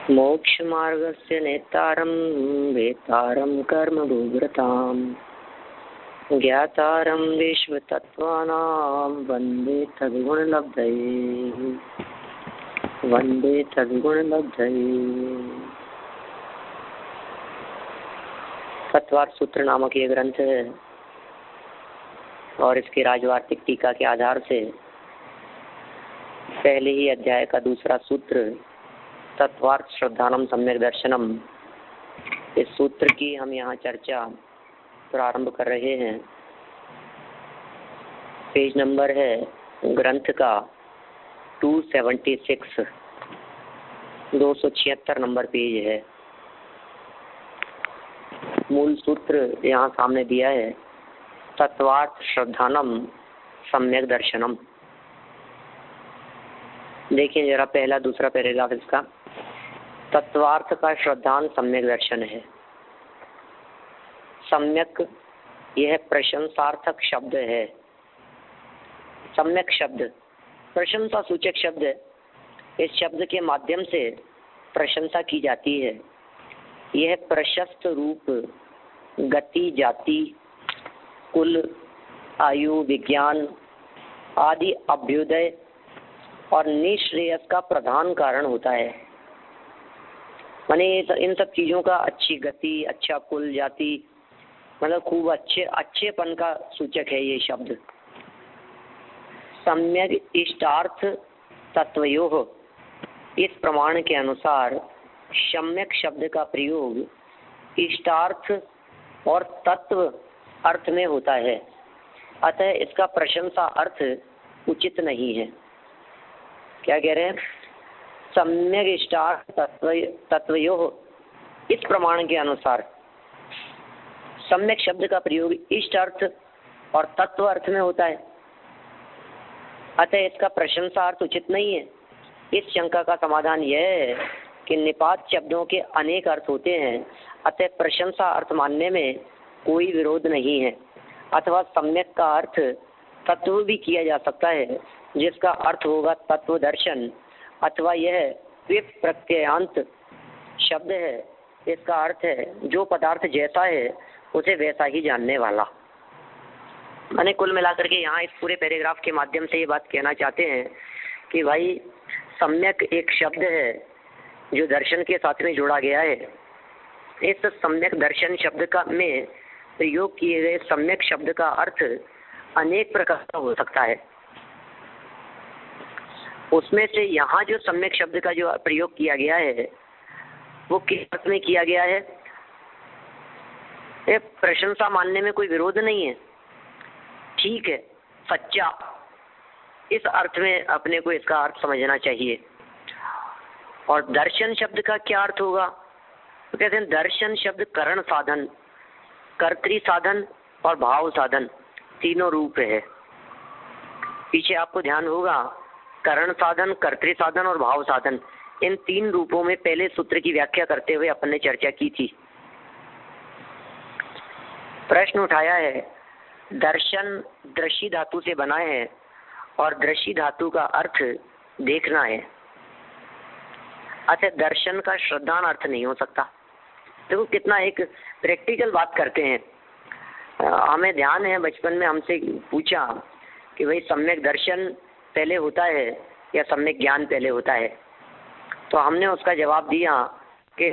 मोक्षमार्गस्य नेतारं वेतारं कर्मभूभृतां ज्ञातारं विश्वतत्त्वानां वन्दे तद्गुणलब्धये। तत्वार्थ सूत्र नामक ये ग्रंथ है और इसकी राजवार्तिक टीका के आधार से पहले ही अध्याय का दूसरा सूत्र तत्वार्थ श्रद्धानम सम्यक दर्शनम, इस सूत्र की हम यहाँ चर्चा प्रारंभ कर रहे हैं। पेज नंबर है ग्रंथ का 276, 276 नंबर पेज है। मूल सूत्र यहाँ सामने दिया है, तत्वार्थ श्रद्धानम सम्यक दर्शनम। देखिए जरा पहला दूसरा पैराग्राफ इसका। तत्वार्थ का श्रद्धान सम्यक दर्शन है। सम्यक यह प्रशंसार्थक शब्द है। सम्यक शब्द प्रशंसा सूचक शब्द है। इस शब्द के माध्यम से प्रशंसा की जाती है। यह प्रशस्त रूप, गति, जाति, कुल, आयु, विज्ञान आदि अभ्युदय और निश्रेयस का प्रधान कारण होता है। माने इन सब चीजों का अच्छी गति, अच्छा कुल, जाति, मतलब खूब अच्छेपन का सूचक है ये शब्द। सम्यक इष्टार्थ तत्वयोः, इस प्रमाण के अनुसार सम्यक शब्द का प्रयोग इष्टार्थ और तत्व अर्थ में होता है। अतः इसका प्रशंसा अर्थ उचित नहीं है। क्या कह रहे हैं? सम्यक इष्टार्थ तत्वयोः, इस प्रमाण के अनुसार सम्यक शब्द का प्रयोग इष्ट अर्थ और तत्व अर्थ में होता है। अतः इसका प्रशंसा अर्थ उचित नहीं है। इस शंका का समाधान यह है कि निपात शब्दों के अनेक अर्थ होते हैं, अतः प्रशंसा अर्थ मानने में कोई विरोध नहीं है। अथवा सम्यक का अर्थ तत्व भी किया जा सकता है, जिसका अर्थ होगा तत्व दर्शन। अथवा यह विप प्रत्ययांत शब्द है, इसका अर्थ है जो पदार्थ जैसा है उसे वैसा ही जानने वाला। मैंने कुल मिलाकर के यहाँ इस पूरे पैराग्राफ के माध्यम से ये बात कहना चाहते हैं कि भाई सम्यक एक शब्द है जो दर्शन के साथ में जोड़ा गया है। इस सम्यक दर्शन शब्द का में प्रयोग किए गए सम्यक शब्द का अर्थ अनेक प्रकार का हो सकता है। उसमें से यहाँ जो सम्यक शब्द का जो प्रयोग किया गया है वो किस अर्थ में किया गया है? ये प्रशंसा मानने में कोई विरोध नहीं है, ठीक है, सच्चा, इस अर्थ में अपने को इसका अर्थ समझना चाहिए। और दर्शन शब्द का क्या अर्थ होगा? तो कहते हैं दर्शन शब्द करण साधन, कर्तृ साधन और भाव साधन तीनों रूप है। पीछे आपको ध्यान होगा करण साधन, कर्तृ साधन और भाव साधन, इन तीन रूपों में पहले सूत्र की व्याख्या करते हुए अपन ने चर्चा की थी। प्रश्न उठाया है, दर्शन दृष्टि धातु से बना है और दृष्टि धातु का अर्थ देखना है। अच्छा, दर्शन का श्रद्धान अर्थ नहीं हो सकता। देखो कितना एक प्रैक्टिकल बात करते हैं। हमें ध्यान है बचपन में हमसे पूछा कि भाई सम्यक दर्शन पहले होता है या सम्यक ज्ञान पहले होता है? तो हमने उसका जवाब दिया कि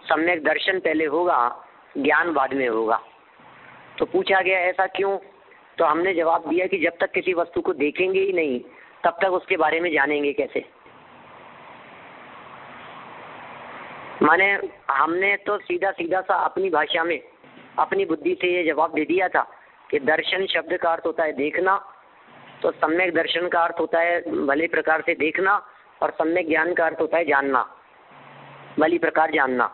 सम्यक दर्शन पहले होगा, ज्ञान बाद में होगा। तो पूछा गया ऐसा क्यों? तो हमने जवाब दिया कि जब तक किसी वस्तु को देखेंगे ही नहीं तब तक उसके बारे में जानेंगे कैसे। माने हमने तो सीधा सीधा सा अपनी भाषा में अपनी बुद्धि से ये जवाब दे दिया था कि दर्शन शब्द का अर्थ होता है देखना, तो सम्यक दर्शन का अर्थ होता है भली प्रकार से देखना और सम्यक ज्ञान का अर्थ होता है जानना, भली प्रकार जानना।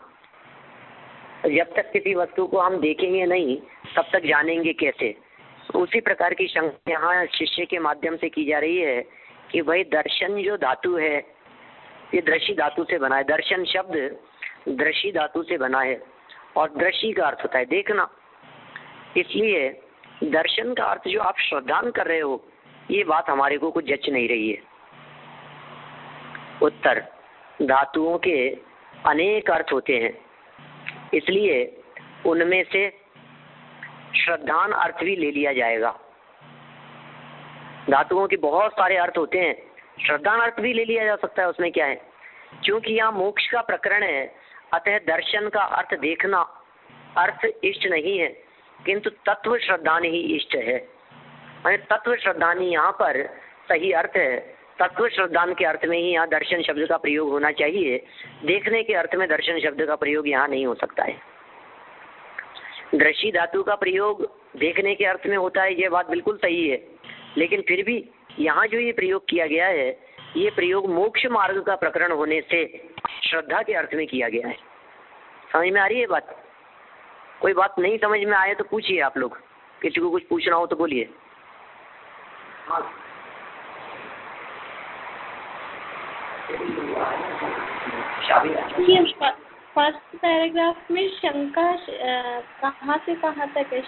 जब तक किसी वस्तु को हम देखेंगे नहीं तब तक जानेंगे कैसे? उसी प्रकार की शंका यहाँ शिष्य के माध्यम से की जा रही है कि भाई दर्शन जो धातु है ये दृष्टि धातु से बना है। दर्शन शब्द दृष्टि धातु से बना है और दृष्टि का अर्थ होता है देखना। इसलिए दर्शन का अर्थ जो आप श्रद्धान कर रहे हो ये बात हमारे को कुछ जच नहीं रही है। उत्तर, धातुओं के अनेक अर्थ होते हैं, इसलिए उनमें से श्रद्धान अर्थ भी ले लिया जाएगा। धातुओं के बहुत सारे अर्थ होते हैं, श्रद्धान अर्थ भी ले लिया जा सकता है, उसमें क्या है। क्योंकि यहाँ मोक्ष का प्रकरण है, अतः दर्शन का अर्थ देखना अर्थ इष्ट नहीं है, किंतु तत्व श्रद्धान ही इष्ट है। तत्व श्रद्धानी यहाँ पर सही अर्थ है। तत्व श्रद्धान के अर्थ में ही यहाँ दर्शन शब्द का प्रयोग होना चाहिए। देखने के अर्थ में दर्शन शब्द का प्रयोग यहाँ नहीं हो सकता है। दृष्टि धातु का प्रयोग देखने के अर्थ में होता है, ये बात बिल्कुल सही है, लेकिन फिर भी यहाँ जो ये प्रयोग किया गया है, ये प्रयोग मोक्ष मार्ग का प्रकरण होने से श्रद्धा के अर्थ में किया गया है। समझ में आ रही है बात? कोई बात नहीं समझ में आए तो पूछिए आप लोग, किसी को कुछ पूछना हो तो बोलिए। फर्स्ट पैराग्राफ में शंका कहाँ से कहाँ तक है?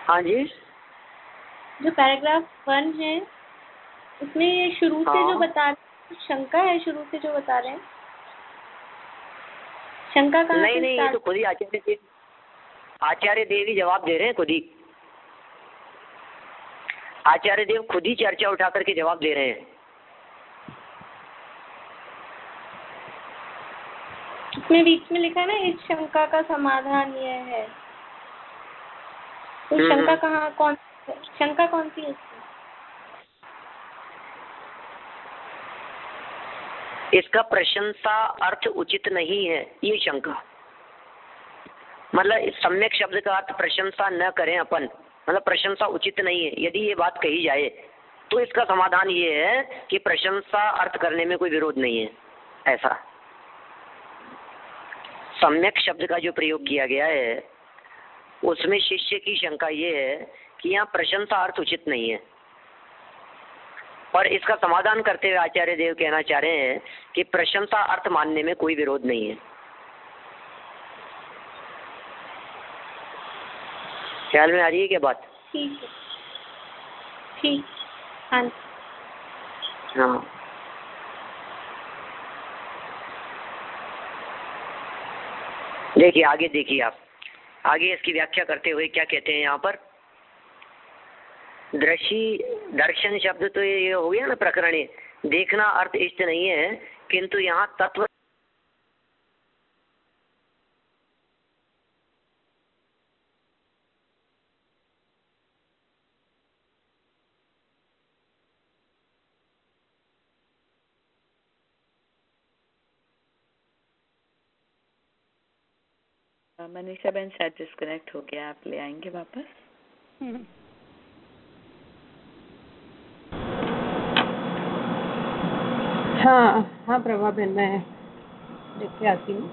हाँ जी, जो पैराग्राफ 1 है उसमें ये शुरू से जो बता रहे, शंका है शुरू से जो बता रहे हैं, शंका कहाँ नहीं से? नहीं, ये तो खुद ही आचार्य देव ही जवाब दे रहे हैं, खुद ही आचार्य देव खुद ही चर्चा उठा करके जवाब दे रहे हैं। इसमें बीच में लिखा है ना, इस शंका का समाधान यह है, तो शंका कहाँ, शंका कौन सी है इसमें? इसका प्रशंसा अर्थ उचित नहीं है, ये शंका। मतलब इस सम्यक शब्द का अर्थ प्रशंसा न करें अपन, मतलब प्रशंसा उचित नहीं है, यदि ये बात कही जाए तो इसका समाधान ये है कि प्रशंसा अर्थ करने में कोई विरोध नहीं है। ऐसा सम्यक शब्द का जो प्रयोग किया गया है उसमें शिष्य की शंका ये है कि यहाँ प्रशंसा अर्थ उचित नहीं है, और इसका समाधान करते हुए आचार्य देव कहना चाह रहे हैं कि प्रशंसा अर्थ मानने में कोई विरोध नहीं है। ख्याल में आ रही है क्या बात? ठीक है, ठीक। हाँ हाँ, देखिए आगे, देखिए आप आगे इसकी व्याख्या करते हुए क्या कहते हैं यहाँ पर। दर्शन शब्द तो ये हो गया ना प्रकरण, देखना अर्थ इष्ट नहीं है, किंतु यहाँ तत्व मनीषा बहन शायद डिस्कनेक्ट हो गया, आप ले आएंगे वापस? हाँ हाँ प्रभा बहन, मैं लेके आती हूँ।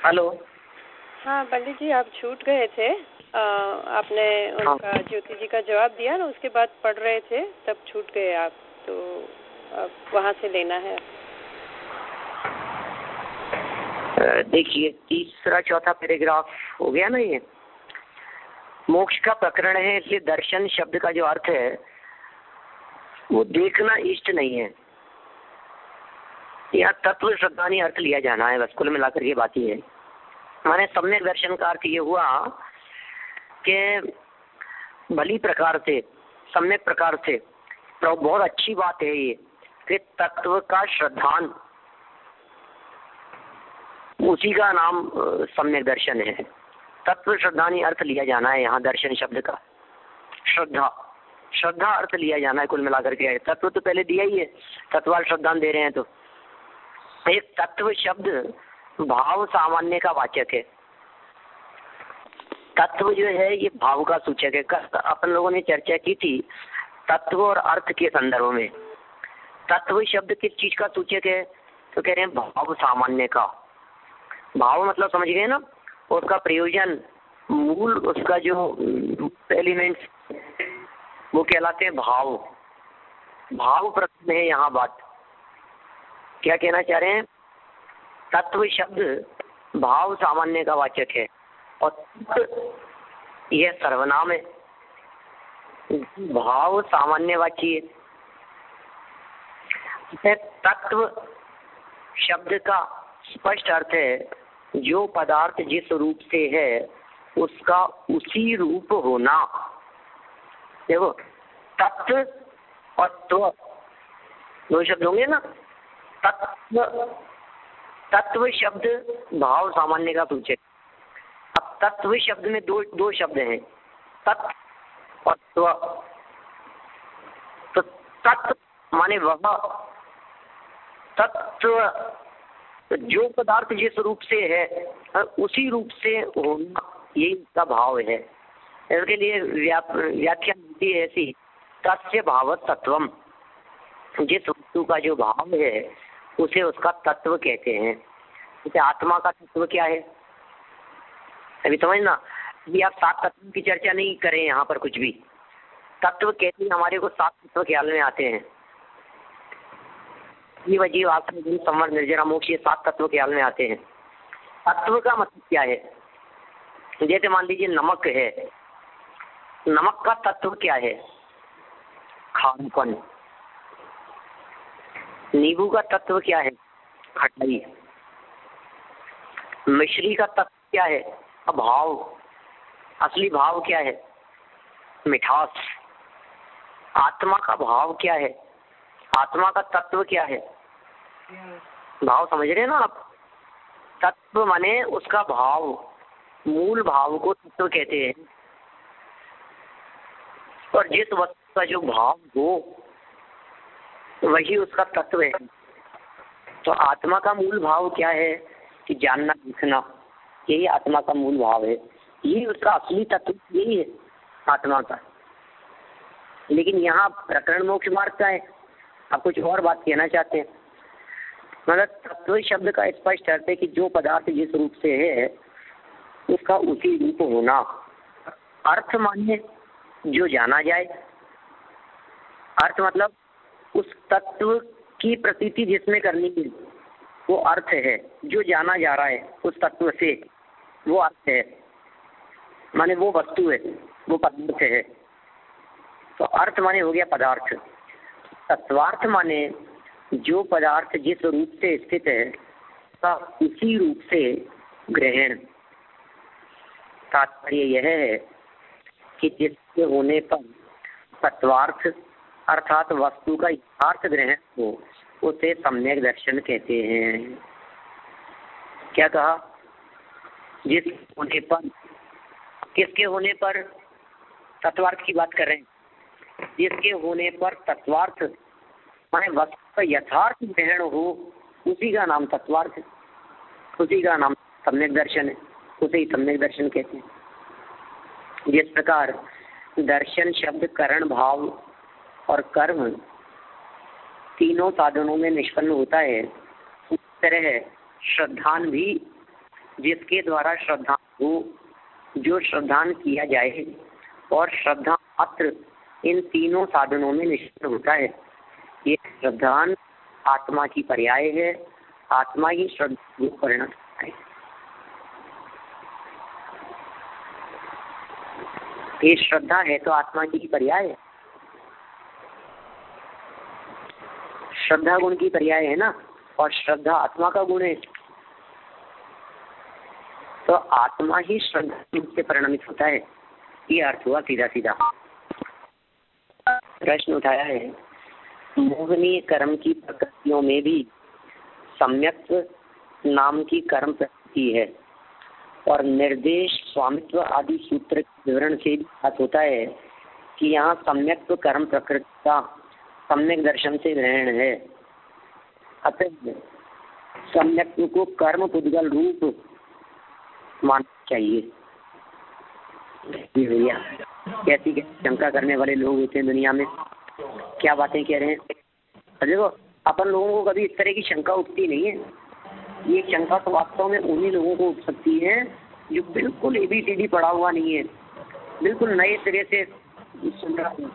हेलो। हाँ पंडित जी, आप छूट गए थे। आपने उनका ज्योति जी का जवाब दिया ना, उसके बाद पढ़ रहे थे तब छूट गए आप, तो अब वहाँ से लेना है। देखिए, तीसरा चौथा पैराग्राफ हो गया ना, ये मोक्ष का प्रकरण है, इसलिए दर्शन शब्द का जो अर्थ है वो देखना इष्ट नहीं है। यहाँ तत्व श्रद्धानी अर्थ लिया जाना है, बस कुल मिलाकर ये बात ही है। माने सम्यक दर्शन का अर्थ ये हुआ कि भली प्रकार से, सम्यक प्रकार से, तो बहुत अच्छी बात है ये कि तत्व का श्रद्धान, उसी का नाम सम्यक दर्शन है। तत्व श्रद्धानी अर्थ लिया जाना है यहाँ दर्शन शब्द का। श्रद्धा, श्रद्धा अर्थ लिया जाना है कुल मिलाकर के। तत्व तो पहले दिया ही है, तत्वाल श्रद्धान दे रहे हैं। तो एक तत्व शब्द भाव सामान्य का वाचक है। तत्व जो है ये भाव का सूचक है। अपन लोगों ने चर्चा की थी तत्व और अर्थ के संदर्भ में। तत्व शब्द किस चीज का सूचक है? तो कह रहे हैं भाव सामान्य का। भाव मतलब समझ गए ना, उसका प्रयोजन, मूल, उसका जो एलिमेंट्स वो कहलाते हैं भाव। भाव प्रश्न है यहाँ बात। क्या कहना चाह रहे हैं? तत्व शब्द भाव सामान्य का वाचक है और यह सर्वनाम है। भाव सामान्यवाची है। तत्व शब्द का स्पष्ट अर्थ है जो पदार्थ जिस रूप से है उसका उसी रूप होना। देखो, तत्व और त्व दो शब्द होंगे ना। तत्व शब्द भाव सामान्य का सूचक। अब तत्व शब्द में दो शब्द हैं, तत्व और त्व। तो तत्व माने वह तत्व, जो पदार्थ जिस रूप से है उसी रूप से होना, यही इसका भाव है। इसके लिए व्याख्या मिलती है ऐसी, तस्य भाव तत्वम। जिस वस्तु का जो भाव है उसे उसका तत्व कहते हैं। जैसे आत्मा का तत्व क्या है, अभी समझना। अभी आप 7 तत्वों की चर्चा नहीं करें यहाँ पर कुछ भी। तत्व कहते हैं हमारे को 7 तत्व ख्याल में आते हैं। ये वजीव, आत्म, संवर, निर्जरा, मोक्ष, ये 7 तत्व ख्याल में आते हैं। तत्व का मतलब क्या है? जैसे मान लीजिए नमक है, नमक का तत्व क्या है? खारपन। नींबू का तत्व क्या है? खटाई। मिश्री का तत्व क्या है? भाव। असली भाव क्या है? मिठास। आत्मा का भाव क्या है? आत्मा का तत्व क्या है? भाव। समझ रहे हैं ना आप? तत्व माने उसका भाव, मूल भाव को तत्व कहते हैं। और जिस वस्तु का जो भाव हो वही उसका तत्व है। तो आत्मा का मूल भाव क्या है? कि जानना, दिखना, यही आत्मा का मूल भाव है। यही उसका असली तत्व, यही है आत्मा का। लेकिन यहाँ प्रकरण मोक्ष मार्ग का है, आप कुछ और बात कहना चाहते हैं। मतलब तत्व शब्द का स्पष्ट अर्थ है कि जो पदार्थ जिस रूप से है उसका उसी रूप होना। अर्थ माने जो जाना जाए। अर्थ मतलब उस तत्व की प्रतीति जिसमें करनी है वो अर्थ है। जो जाना जा रहा है उस तत्व से वो अर्थ है, माने वो वस्तु है, वो पदार्थ है। तो अर्थ माने हो गया पदार्थ। तत्वार्थ माने जो पदार्थ जिस रूप से स्थित है का उसी रूप से ग्रहण। तात्पर्य यह है कि जिसके होने पर तत्वार्थ अर्थात वस्तु का यथार्थ ग्रहण हो उसे सम्यक दर्शन कहते हैं। क्या कहा? जिस होने पर, किसके होने पर? तत्वार्थ की बात कर रहे हैं। जिसके होने पर तत्वार्थ माने वस्तु का यथार्थ ग्रहण हो उसी का नाम तत्वार्थ, उसी का नाम सम्यक दर्शन है, उसे ही सम्यक दर्शन कहते हैं। जिस प्रकार दर्शन शब्द करण, भाव और कर्म तीनों साधनों में निष्पन्न होता है, उस तरह श्रद्धान भी जिसके द्वारा श्रद्धा को जो श्रद्धान किया जाए और श्रद्धा मात्र इन तीनों साधनों में निश्चित होता है। ये श्रद्धान आत्मा की पर्याय है, आत्मा ही श्रद्धा को परिणत है। ये श्रद्धा है तो आत्मा की पर्याय है, श्रद्धा गुण की पर्याय है ना, और श्रद्धा आत्मा का गुण है, तो आत्मा ही श्रद्धा से परिणमित होता है। ये अर्थ हुआ सीधा सीधा। प्रश्न उठाया है, मोहनीय कर्म की प्रकृतियों में भी सम्यक नाम की कर्म प्रकृति है, और निर्देश स्वामित्व आदि सूत्र के विवरण से भी बात होता है कि यहाँ सम्यक कर्म प्रकृति का सम्यक दर्शन से ग्रहण है। अतः सम्यक को कर्म पुद्गल रूप मानना चाहिए। भैया कैसी शंका करने वाले लोग होते हैं दुनिया में, क्या बातें कह रहे हैं। देखो अपन लोगों को कभी इस तरह की शंका उठती नहीं है। ये शंका तो वास्तव में उन्हीं लोगों को उठ सकती है जो बिल्कुल ABCD पढ़ा हुआ नहीं है, बिल्कुल नए सिरे से सुन रहा है,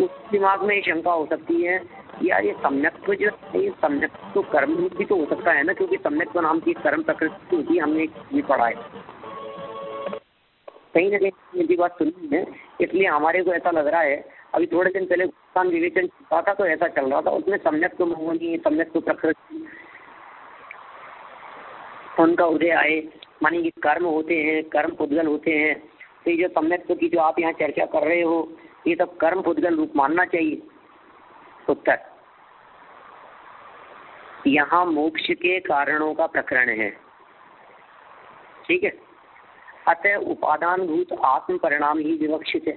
उस दिमाग में ये शंका हो सकती है यार ये सम्यक जो ये सम्यक तो कर्म रूप भी तो हो सकता है ना, क्योंकि सम्यक तो नाम की कर्म प्रकृति होती हमने भी पढ़ा है, कहीं ना कहीं ये बात सुनी है। इसलिए हमारे को ऐसा लग रहा है, अभी थोड़े दिन पहले स्थान विवेचन हुआ था तो ऐसा चल रहा था, उसमें सम्यक तो मोहनी सम्यक तो प्रकृति उनका उदय आए, मानी कि कर्म होते हैं, कर्म पुद्गल होते हैं, तो ये जो सम्यक की जो आप यहाँ चर्चा कर रहे हो ये सब कर्म पुद्गल रूप मानना चाहिए। उत्तर, यहाँ मोक्ष के कारणों का प्रकरण है, ठीक है। अतः उपादान भूत आत्म परिणाम ही विवक्षित है।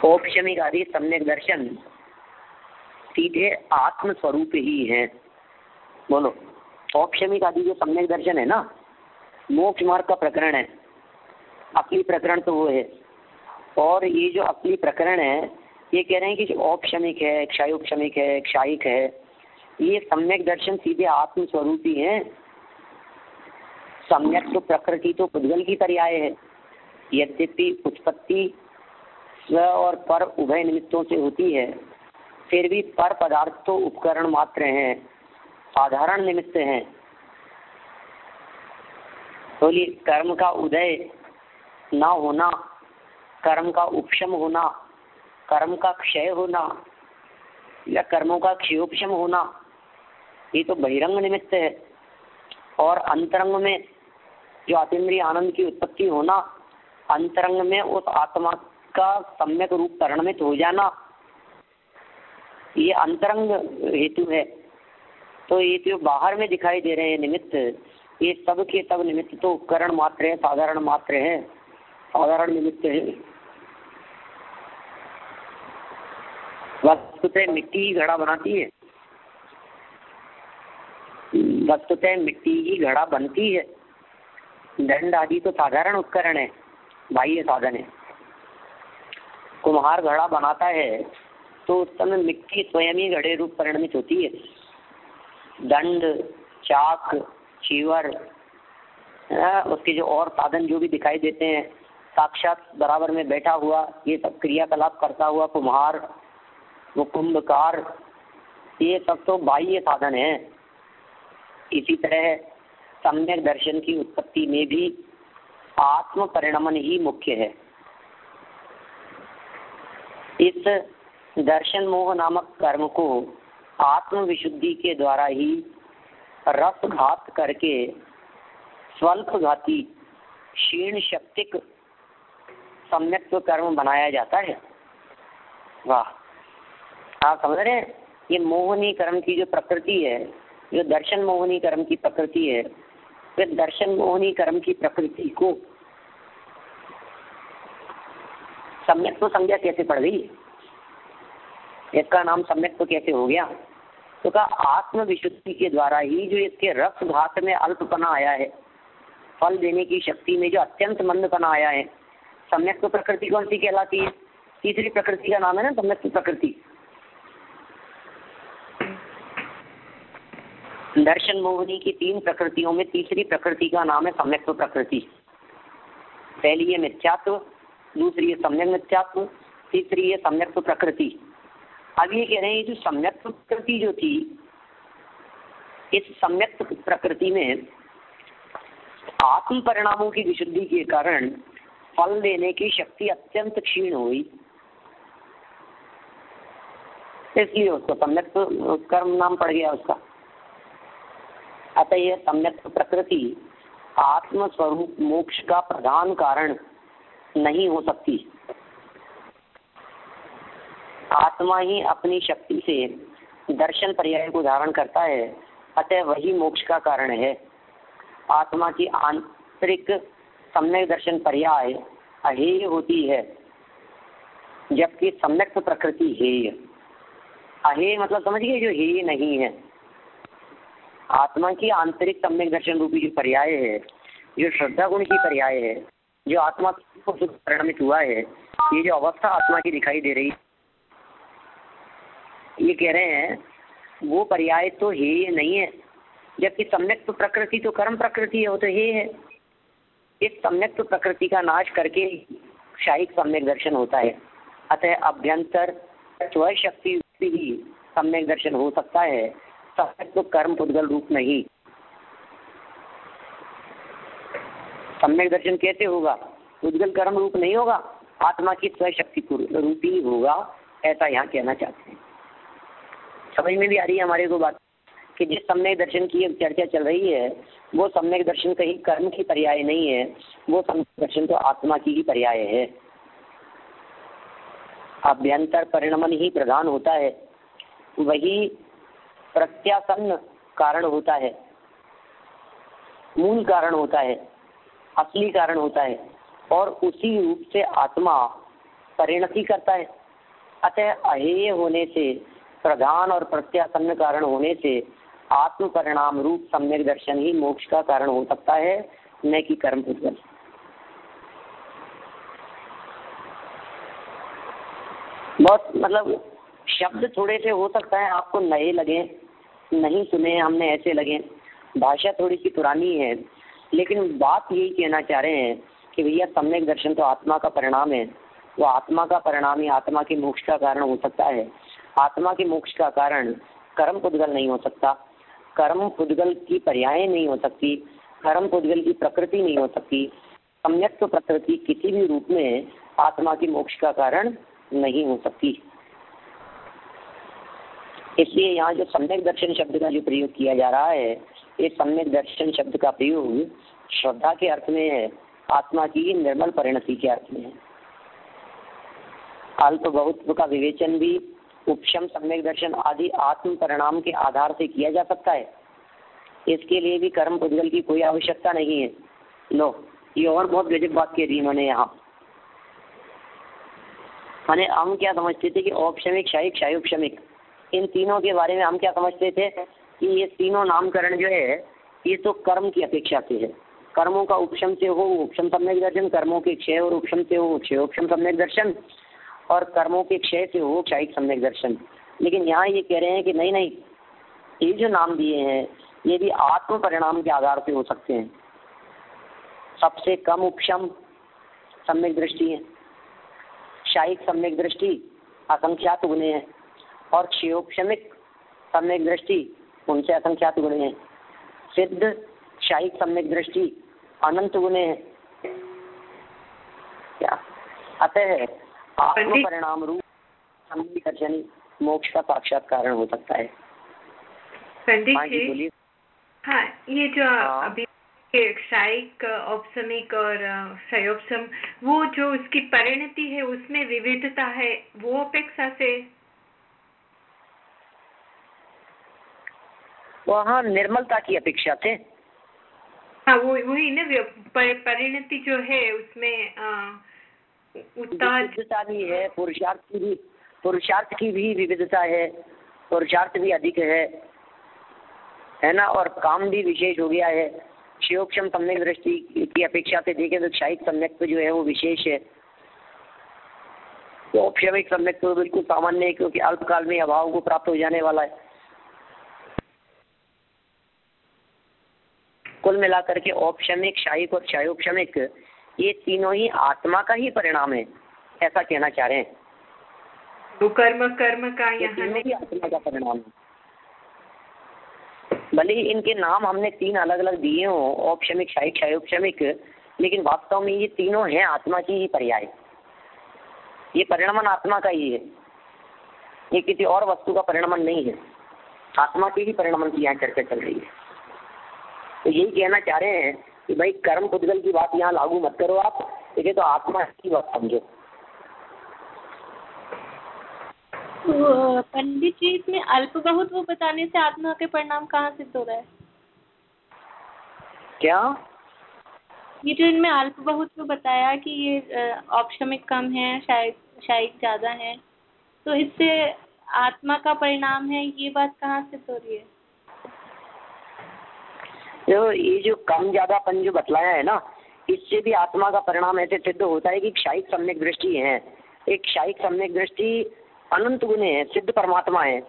औपशमिक आदि सम्यक दर्शन सीधे आत्म स्वरूप ही है। बोलो, औपशमिक आदि जो सम्यक दर्शन है ना, मोक्ष मार्ग का प्रकरण है, असली प्रकरण तो वो है। और ये जो असली प्रकरण है ये कह रहे हैं कि औपशमिक है, क्षयोपशमिक है, क्षायिक है, ये सम्यक दर्शन सीधे आत्म स्वरूप ही है। सम्यक तो प्रकृति तो पुद्गल की पर्याय है, यद्यपि उत्पत्ति स्व और पर उभय निमित्तों से होती है, फिर भी पर पदार्थ तो उपकरण मात्र हैं, साधारण निमित्त हैं। तो ये कर्म का उदय न होना, कर्म का उपशम होना, कर्म का क्षय होना या कर्मों का क्षयोपशम होना, ये तो बहिरंग निमित्त है। और अंतरंग में जो अतीन्द्रिय आनंद की उत्पत्ति होना, अंतरंग में उस आत्मा का सम्यक रूप परिणमित हो जाना, ये अंतरंग हेतु है। तो ये जो बाहर में दिखाई दे रहे हैं निमित्त, ये सब के सब निमित्त तो उपकरण मात्र है, साधारण मात्र है, साधारण निमित्त है। वस्तुतः मिट्टी ही घड़ा बनाती है, वस्तुतः मिट्टी ही घड़ा बनती है। दंड आदि तो साधारण उपकरण है, बाह्य साधन है। कुम्हार घड़ा बनाता है तो उस समय मिट्टी स्वयं ही घड़े रूप परिणमित होती है। दंड, चाक, चीवर, उसके जो और साधन जो भी दिखाई देते हैं, साक्षात बराबर में बैठा हुआ ये सब क्रियाकलाप करता हुआ कुम्हार, वो कुंभकार, ये सब तो बाह्य साधन है। इसी तरह सम्यक दर्शन की उत्पत्ति में भी आत्म परिणमन ही मुख्य है। इस दर्शन मोह नामक कर्म को आत्म विशुद्धि के द्वारा ही रस घात करके स्वल्प घाती क्षीण शक्तिक सम्यक कर्म बनाया जाता है। वाह, आप समझ रहे हैं? ये मोहनी कर्म की जो प्रकृति है, जो दर्शन मोहनी कर्म की प्रकृति है, फिर दर्शन मोहनी कर्म की प्रकृति को सम्यक तो संज्ञा कैसे पड़ गई, इसका नाम सम्यक तो कैसे हो गया? तो कहा आत्म विशुद्धि के द्वारा ही जो इसके रस घात में अल्पपना आया है, फल देने की शक्ति में जो अत्यंत मंदपना आया है। सम्यक तो प्रकृति कौन सी कहलाती है? तीसरी प्रकृति का नाम है ना सम्यक प्रकृति। दर्शन मोहिनी की 3 प्रकृतियों में तीसरी प्रकृति का नाम है सम्यक्त्व प्रकृति। पहली है मिथ्यात्व, दूसरी है सम्यक मिथ्यात्व, तीसरी है सम्यक्त्व प्रकृति। अब ये कह रहे हैं, जो सम्यक्त्व प्रकृति जो थी, इस सम्यक्त्व प्रकृति में आत्म परिणामों की विशुद्धि के कारण फल देने की शक्ति अत्यंत क्षीण हुई, इसलिए उसको सम्यक्त्व कर्म नाम पड़ गया उसका। अतः यह सम्यक्त्व प्रकृति आत्म स्वरूप मोक्ष का प्रधान कारण नहीं हो सकती। आत्मा ही अपनी शक्ति से दर्शन पर्याय को धारण करता है, अतः वही मोक्ष का कारण है। आत्मा की आंतरिक सम्यक दर्शन पर्याय अहेय होती है, जबकि सम्यक्त्व प्रकृति हेय। अहेय मतलब समझ गए, जो हेय नहीं है। आत्मा की आंतरिक सम्यक दर्शन रूपी जो पर्याय है, जो श्रद्धा गुण की पर्याय है, जो आत्मा को परिणमित हुआ है, ये जो अवस्था आत्मा की दिखाई दे रही, ये कह रहे हैं वो पर्याय तो हेय नहीं है, जबकि सम्यक्त्व प्रकृति तो कर्म प्रकृति है, वो तो हेय है। इस सम्यक्त्व प्रकृति का नाश करके शायिक सम्यक दर्शन होता है। अतः अभ्यंतर स्वशक्ति ही सम्यक दर्शन हो सकता है, सम्यक्त्व कर्म पुद्गल रूप नहीं। सम्यक दर्शन कैसे होगा? पुद्गल कर्म रूप नहीं होगा, आत्मा की स्वशक्ति रूपी होगा, ऐसा यहाँ कहना चाहते हैं। समझ में भी आ रही है हमारे को बात, कि जिस सम्यक दर्शन की अब चर्चा चल रही है, वो सम्यक दर्शन कहीं कर्म की पर्याय नहीं है, वो सम्यक दर्शन तो आत्मा की ही पर्याय है। अभ्यंतर परिणमन ही प्रधान होता है, वही प्रत्यासन्न कारण होता है, मूल कारण होता है, असली कारण होता है, और उसी रूप से आत्मा परिणति करता है। अतः अहेय होने से, प्रधान और प्रत्यासन्न कारण होने से आत्म परिणाम रूप सम्यक दर्शन ही मोक्ष का कारण हो सकता है, न कि कर्म पुद्गल। बहुत मतलब शब्द थोड़े से हो सकता है आपको नए लगे, नहीं सुने हमने ऐसे लगे, भाषा थोड़ी सी पुरानी है, लेकिन बात यही कहना चाह रहे हैं कि भैया सम्यक दर्शन तो आत्मा का परिणाम है, वो आत्मा का परिणाम ही आत्मा के मोक्ष का कारण हो सकता है। आत्मा के मोक्ष का कारण कर्म पुद्गल नहीं हो सकता, कर्म पुद्गल की पर्याय नहीं हो सकती, कर्म पुद्गल की प्रकृति नहीं हो सकती। सम्यक्त्व प्रकृति किसी भी रूप में आत्मा की मोक्ष का कारण नहीं हो सकती। इसलिए यहाँ जो सम्यक दर्शन शब्द का जो प्रयोग किया जा रहा है, ये सम्यक दर्शन शब्द का प्रयोग श्रद्धा के अर्थ में है, आत्मा की निर्मल परिणति के अर्थ में है। अल्प बहुत्व का विवेचन भी उपशम सम्यक दर्शन आदि आत्म परिणाम के आधार से किया जा सकता है। इसके लिए भी कर्म पुद्गल की कोई आवश्यकता नहीं है। लो, ये और बहुत गजब बात कह दी मैंने यहाँ। मैंने हम क्या समझते थे कि औपशमिक, शायिक, शायोपशमिक, इन तीनों के बारे में हम क्या समझते थे कि ये तीनों नामकरण जो है ये तो कर्म की अपेक्षा से है। कर्मों का उपशम से हो उपशम सम्यक दर्शन, कर्मों के क्षय और उपशम से हो क्षयोपशम सम्यक दर्शन, और कर्मों के क्षय से हो क्षयिक सम्यक दर्शन। लेकिन यहाँ ये कह रहे हैं कि नहीं नहीं, ये जो नाम दिए हैं ये भी आत्म परिणाम के आधार से हो सकते हैं। सबसे कम उपशम सम्यक दृष्टि है, क्षयिक सम्यक दृष्टि असंख्यात गुणे हैं, और क्षयोपशमिक सम्यक दृष्टि उनसे असंख्यात गुणे हैं। सिद्ध क्षयिक सम्यक दृष्टि अनंत गुणे हैं। क्या अतः आत्म परिणाम रूप सम्यक दर्शन मोक्ष का साक्षात कारण हो सकता है। पंडित जी बोलिए। हाँ, ये जो अभी क्षयिक, औपशमिक और क्षयोपशम, वो जो उसकी परिणति है उसमें विविधता है, वो अपेक्षा से वहाँ निर्मलता की अपेक्षा से। हाँ, वही ना, परिणति जो है उसमें विविधता भी है, पुरुषार्थ की भी विविधता है, पुरुषार्थ भी अधिक है ना, और काम भी विशेष हो गया है। क्षयोपशम सम्यक दृष्टि की अपेक्षा से देखें तो क्षयिक सम्यक जो है वो विशेष है, तो औपशमिक सम्यक तो बिल्कुल सामान्य है, क्योंकि अल्पकाल में अभाव को प्राप्त हो जाने वाला है। कुल मिलाकर के औपशमिक, क्षायिक और क्षयोपशमिक ये तीनों ही आत्मा का ही परिणाम है, ऐसा कहना चाह रहे हैं। वो कर्म का ये तीनों ही आत्मा का परिणाम है। भले ही इनके नाम हमने तीन अलग अलग दिए हो, औपशमिक, क्षायिक, क्षयोपशमिक, लेकिन वास्तव में ये तीनों हैं आत्मा की ही पर्याय। ये परिणमन आत्मा का ही है, ये किसी और वस्तु का परिणमन नहीं है, आत्मा के ही परिणमन की यहाँ चर्चा चल रही है। तो यही कहना चाह रहे हैं कि भाई कर्म पुद्गल की बात यहाँ लागू मत करो आप, ठीक है, तो आत्मा की बात समझो। तो पंडित जी, इसमें अल्प बहुत वो बताने से आत्मा के परिणाम कहाँ सिद्ध हो रहा है? क्या ये जो इनमें अल्प बहुत वो बताया कि ये औपशमिक कम है, क्षायिक ज्यादा है, तो इससे आत्मा का परिणाम है, ये बात कहाँ सिद्ध हो रही है? तो ये जो कम ज्यादापन जो बतलाया है ना, इससे भी आत्मा का परिणाम ऐसे सिद्ध होता है कि क्षायिक सम्यक दृष्टि है। एक क्षायिक सम्यक दृष्टि अनंत गुणे है, सिद्ध परमात्मा है।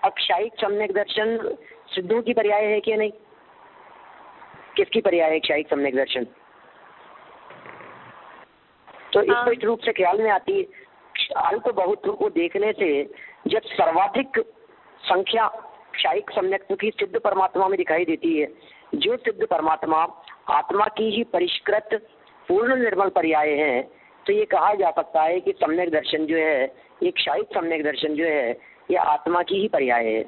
अब क्षायिक सम्यक दर्शन सिद्धों की पर्याय है कि नहीं? किसकी पर्याय है क्षायिक सम्यक दर्शन? तो स्पष्ट रूप से ख्याल में आती है, अल्प बहुत्व को देखने से जब सर्वाधिक संख्या क्षायिक सम्यक्त्व की सिद्ध परमात्मा में दिखाई देती है, जो सिद्ध परमात्मा आत्मा की ही परिष्कृत पूर्ण निर्मल पर्याय है, तो ये कहा जा सकता है कि सम्यक दर्शन जो है, ये क्षायिक सम्यक दर्शन जो है, ये आत्मा की ही पर्याय है,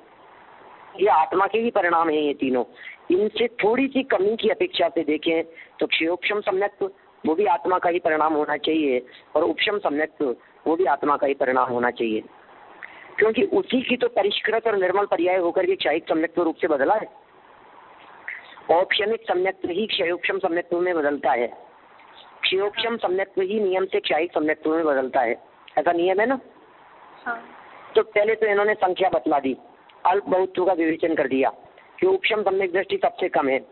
ये आत्मा के ही परिणाम है। ये तीनों इनसे थोड़ी सी कमी की अपेक्षा से देखें तो क्षयोपशम सम्यक्त्व वो भी आत्मा का ही परिणाम होना चाहिए, और उपशम सम्यक्त्व वो भी आत्मा का ही परिणाम होना चाहिए, क्योंकि उसी की तो परिष्कृत और निर्मल पर्याय होकर के क्षायिक सम्यक्त्व रूप से बदला है। औपशमिक सम्यक्त्व ही क्षयोपशम सम्यक्त्व में बदलता है, क्षयोपशम सम्यक्त्व ही नियम से क्षायिक सम्यक्त्व में बदलता है, ऐसा नियम है ना। हाँ। तो पहले तो इन्होंने संख्या बतला दी, अल्प बहुत्व का विवेचन कर दिया कि उपशम सम्यक दृष्टि सबसे कम है,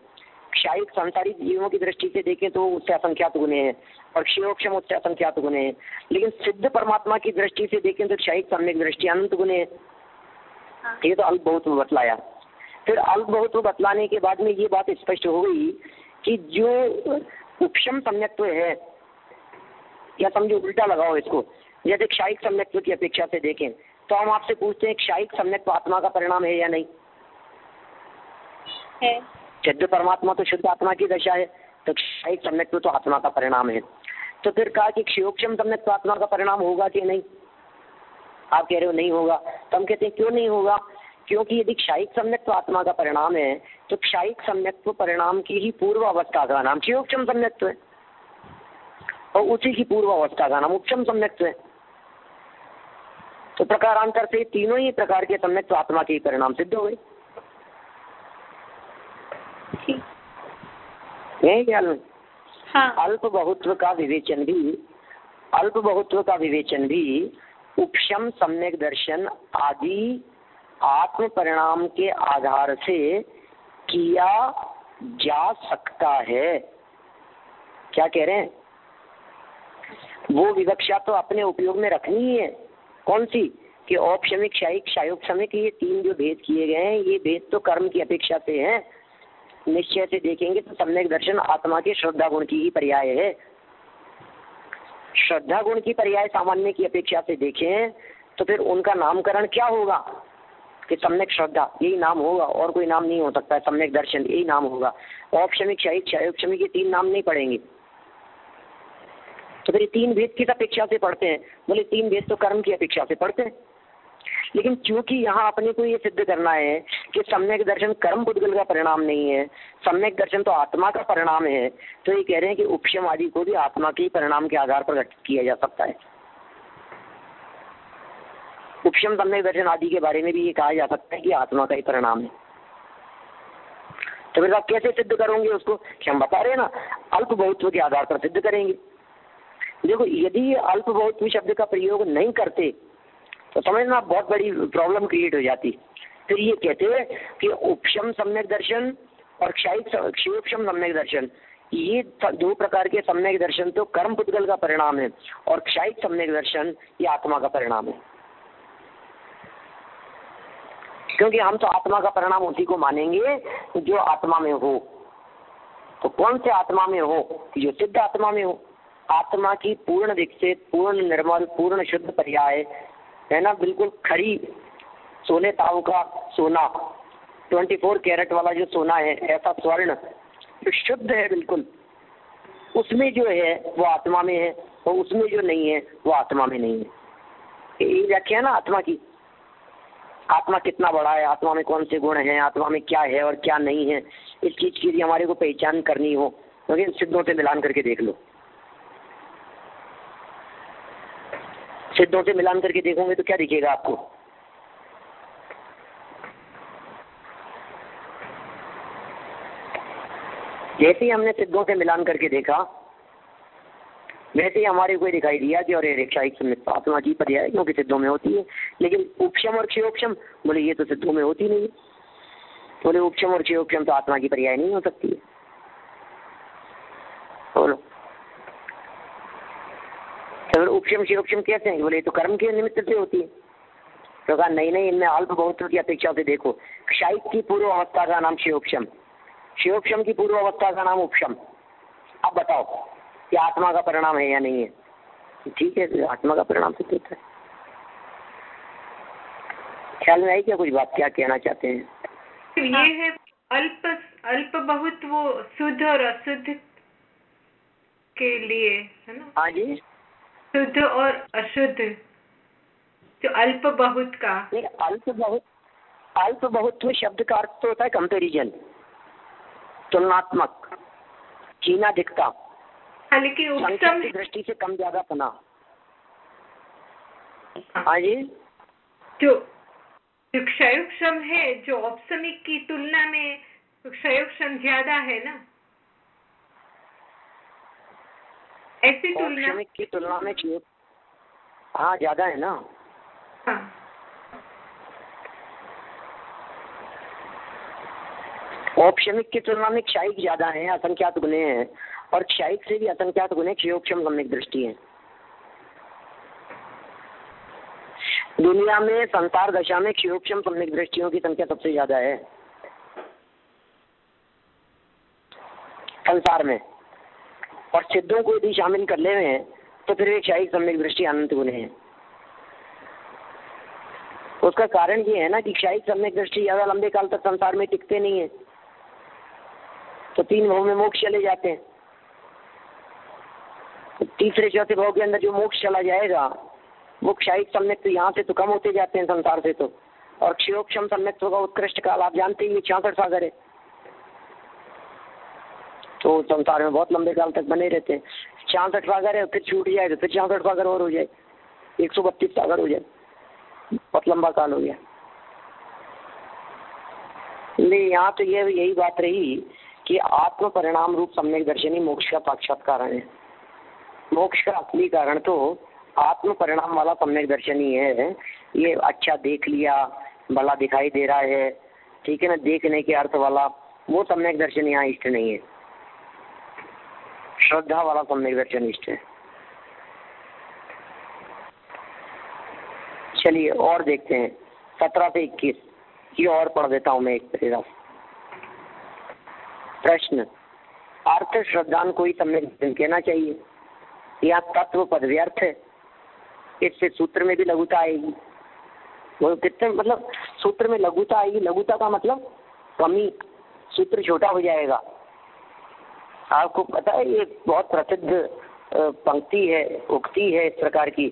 क्षायिक सांसारिक जीवों की दृष्टि से देखें तो उससे असंख्यात गुणे हैं, और क्षयोपशम उससे असंख्यात गुणे हैं, लेकिन सिद्ध परमात्मा की दृष्टि से देखें तो क्षायिक सम्यक दृष्टि अनंत गुणे है। ये तो अल्प बहुत्व बतलाया। फिर अल्प बहुत्व बतलाने के बाद में ये बात स्पष्ट हो गई कि जो उपशम सम्यक्त्व है, या समझो उल्टा लगाओ इसको, जैसे क्षायिक सम्यक्त्व की अपेक्षा से देखें तो हम आपसे पूछते हैं क्षायिक सम्यक्त्व आत्मा का परिणाम है या नहीं? है। सिद्ध परमात्मा तो शुद्ध आत्मा की दशा है, तो क्षायिक सम्यक्त्व तो आत्मा का परिणाम है। तो फिर कहा कि क्षयोपशम सम्यक्त्व आत्मा का परिणाम होगा कि नहीं? आप कह रहे हो नहीं होगा, तो हम कहते हैं क्यों नहीं होगा? क्योंकि यदि क्षायिक सम्यक्त्व आत्मा का परिणाम है तो क्षायिक सम्यक्त्व परिणाम की ही पूर्व अवस्था का नाम क्षयोपशम सम्यक्त्व है, और उसी की पूर्व अवस्था का नाम उपशम सम्यक्त्व है। तो प्रकारांतर से तीनों ही प्रकार के सम्यक्त्व आत्मा के परिणाम सिद्ध हो गए। हाँ। अल्प बहुत्व का विवेचन भी उपशम सम्यक दर्शन आदि आत्म परिणाम के आधार से किया जा सकता है। क्या कह रहे हैं? वो विवक्षा तो अपने उपयोग में रखनी ही है। कौन सी? कि औपशमिक, क्षायिक, क्षयोपशमिक, ये तीन जो भेद किए गए हैं, ये भेद तो कर्म की अपेक्षा से हैं। निश्चय से देखेंगे तो सम्यक दर्शन आत्मा के श्रद्धा गुण की ही पर्याय है। श्रद्धा गुण की पर्याय सामान्य की अपेक्षा से देखें तो फिर उनका नामकरण क्या होगा? कि सम्यक श्रद्धा, यही नाम होगा, और कोई नाम नहीं हो सकता है। सम्यक दर्शन यही नाम होगा। औपशमिक, क्षायिक, क्षयोपशमिक ये तीन नाम नहीं पड़ेंगे। तो फिर ये तीन भेद किस अपेक्षा से पढ़ते हैं? बोले तीन भेद तो कर्म की अपेक्षा से पढ़ते हैं, लेकिन क्योंकि यहाँ अपने को ये सिद्ध करना है कि सम्यक दर्शन कर्म पुद्गल का परिणाम नहीं है, सम्यक दर्शन तो आत्मा का परिणाम है, तो ये कह रहे हैं कि उपशम आदि को भी आत्मा के परिणाम के आधार पर घटित किया जा सकता है। उपशम सम्यक दर्शन आदि के बारे में भी ये कहा जा सकता है कि आत्मा का ही परिणाम है। तो फिर आप कैसे सिद्ध करोगे उसको? कि हम बता रहे हैं ना, अल्प बहुत्व के आधार पर सिद्ध करेंगे। देखो, यदि अल्प बहुत्व शब्द का प्रयोग नहीं करते तो समझना बहुत बड़ी प्रॉब्लम क्रिएट हो जाती। फिर ये कहते हैं कि उपशम सम्यक दर्शन और क्षयोपशम सम्यक दर्शन, ये दो प्रकार के सम्यक दर्शन तो कर्म पुद्गल का परिणाम है, और क्षायिक सम्यक दर्शन ये आत्मा का परिणाम है। क्योंकि हम तो आत्मा का परिणाम उसी को मानेंगे जो आत्मा में हो। तो कौन से आत्मा में हो? जो सिद्ध आत्मा में हो, आत्मा की पूर्ण विकसित, पूर्ण निर्मल, पूर्ण शुद्ध पर्याय है ना, बिल्कुल खरी सोने ताऊ का सोना, 24 कैरेट वाला जो सोना है, ऐसा स्वर्ण जो शुद्ध है बिल्कुल, उसमें जो है वो आत्मा में है, और उसमें जो नहीं है वो आत्मा में नहीं है। ये व्याख्या है ना आत्मा की। आत्मा कितना बड़ा है, आत्मा में कौन से गुण हैं, आत्मा में क्या है और क्या नहीं है, इस चीज की हमारे को पहचान करनी हो, क्योंकि सिद्धों से मिलान करके देख लो। सिद्धों से मिलान करके देखोगे तो क्या दिखेगा आपको? जैसे ही हमने सिद्धों से मिलान करके देखा, वैसे ही हमारे को दिखाई दिया कि और रेक्षाइक सम्यक आत्मा की पर्याय क्योंकि सिद्धों में होती है, लेकिन उपशम और क्षयोपशम बोले ये तो सिद्धों में होती नहीं है। बोले उपशम और क्षयोपशम तो आत्मा की पर्याय नहीं हो सकती है। बोलो तो उपशम क्षयोपशम कैसे हैं? बोले तो कर्म के निमित्त से होती है। तो कहा नहीं, इनमें अल्प बहुत की अपेक्षा से देखो, क्षाइक की पूर्व अवस्था का नाम क्षयोपशम, क्षयोपशम की पूर्व अवस्था का नाम उपशम। अब बताओ कि आत्मा का परिणाम है या नहीं है? ठीक है, तो आत्मा का परिणाम सिद्ध होता है। ख्याल में आई क्या कुछ बात, क्या कहना चाहते हैं? ये है अल्प बहुत वो शुद्ध और अशुद्ध के लिए है ना? हाँ जी, शुद्ध और अशुद्ध, जो अल्प बहुत का। अल्प बहुत शब्द का अर्थ तो होता है कंपेरिजन, तुलनात्मक, कीना दिखता, लेकिन उपशम की दृष्टि से कम ज्यादा पना। हाँ जी, जो क्षयोपशम है, जो औपसमिक की तुलना में क्षयोपशम ज्यादा है ना, ऐसी तुलना औपशमिक की तुलना में हाँ ज्यादा है ना। हाँ। औपशमिक की तुलना में क्षायिक ज्यादा है, असंख्यात गुणे हैं, और क्षायिक से भी असंख्यात गुणे क्षयोपशम सम्यक दृष्टि है। दुनिया में संसार दशा में क्षयोपशम सम्यक दृष्टियों की संख्या सबसे ज्यादा है संसार में, और सिद्धों को यदि शामिल कर ले हैं तो फिर वे क्षायिक सम्यक दृष्टि अनंत गुणे हैं। उसका कारण ये है ना कि क्षायिक सम्यक दृष्टि ज्यादा लंबे काल तक संसार में टिकते नहीं है, तो 3 भाव में मोक्ष चले जाते हैं। तो तीसरे चौथे भाव के अंदर जो मोक्ष चला जाएगा वो क्षायिक सम्यक तो यहाँ से तो कम होते जाते हैं संसार से तो, और क्षयोपशम सम्यक का उत्कृष्ट काल आप जानते ही 66 सागर है, तो संसार में बहुत लंबे काल तक बने रहते हैं। 66 सागर है, फिर छूट जाए तो फिर 66 सागर और हो जाए, 132 सागर हो जाए, बहुत लंबा काल हो गया। यहाँ तो यही बात रही कि आत्म परिणाम रूप सम्यक दर्शनी मोक्ष का साक्षात्कार है। मोक्ष का असली कारण तो आत्म परिणाम वाला सम्यक दर्शनी है। ये अच्छा देख लिया, भला दिखाई दे रहा है, ठीक है ना, देखने के अर्थ वाला वो सम्यक दर्शन यहाँ इष्ट नहीं है, श्रद्धा वाला सम्यक दर्शन इष्ट है। चलिए और देखते हैं 17 से 21 ये और पढ़ देता हूं मैं एक पैराग्राफ। प्रश्न, अर्थ श्रद्धान कोई सम्यक दर्शन कहना चाहिए या तत्व पद व्यर्थ है? इससे सूत्र में भी लघुता आएगी। वो कितने मतलब सूत्र में लघुता आएगी, लघुता का मतलब कमी, सूत्र छोटा हो जाएगा। आपको पता है ये बहुत प्रसिद्ध पंक्ति है, उक्ति है इस प्रकार की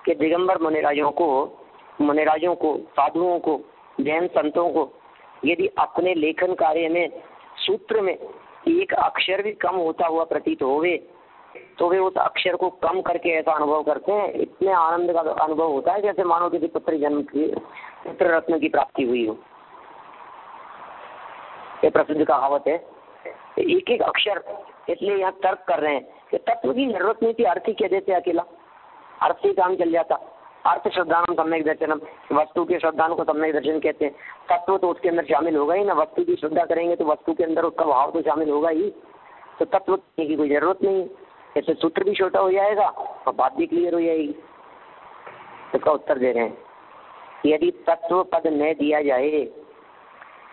कि दिगंबर मुनिराजों को, साधुओं को, जैन संतों को यदि अपने लेखन कार्य में सूत्र में एक अक्षर भी कम होता हुआ प्रतीत होवे तो वे उस अक्षर को कम करके ऐसा अनुभव करते हैं, इतने आनंद का अनुभव होता है जैसे मानो किसी पुत्र रत्न की प्राप्ति हुई हो। ये प्रसिद्ध कहावत है। एक एक अक्षर, इसलिए यहाँ तर्क कर रहे हैं कि तत्व की जरूरत नहीं थी, अर्थ ही कह देते अकेला, अर्थ से काम चल जाता। अर्थ श्रद्धान सम्यक दर्शनम, वस्तु के श्रद्धान को सम्यक दर्शन कहते हैं। तत्व तो उसके अंदर शामिल होगा ही ना, वस्तु की श्रद्धा करेंगे तो वस्तु के अंदर उसका भाव तो शामिल होगा ही, तो तत्व की कोई जरूरत नहीं। ऐसे सूत्र भी छोटा हो जाएगा और बात भी क्लियर हो जाएगी। इसका उत्तर दे रहे हैं, यदि तत्व पद न दिया जाए